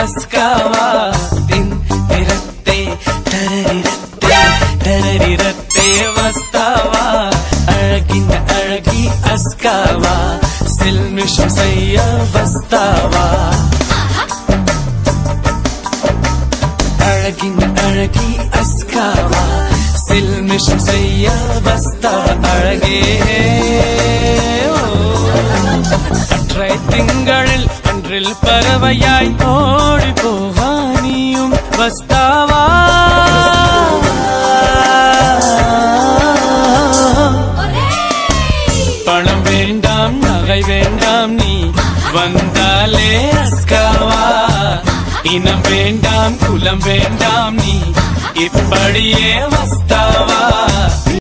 அஸ்காவா தின் திரத்தே தரரிரத்தே தரரிரத்தே வஸ்தாவா அழகின் அழகி அஸ்காவா சில்மிஷம் செய்ய வஸ்தாவா அழகின் அழகி அஸ்காவா சில்மிஷம் செய்ய வஸ்தாவா அழகே அற்றை திங்களில் அன்றில் பறவையாய் ஓடி போவானியும் வஸ்தாவா பணம் வேண்டாம் நகை வேண்டாம் நீ வந்தாலே அஸ்காவா இனம் வேண்டாம் குலம் வேண்டாம் நீ இப்படியே வஸ்தாவா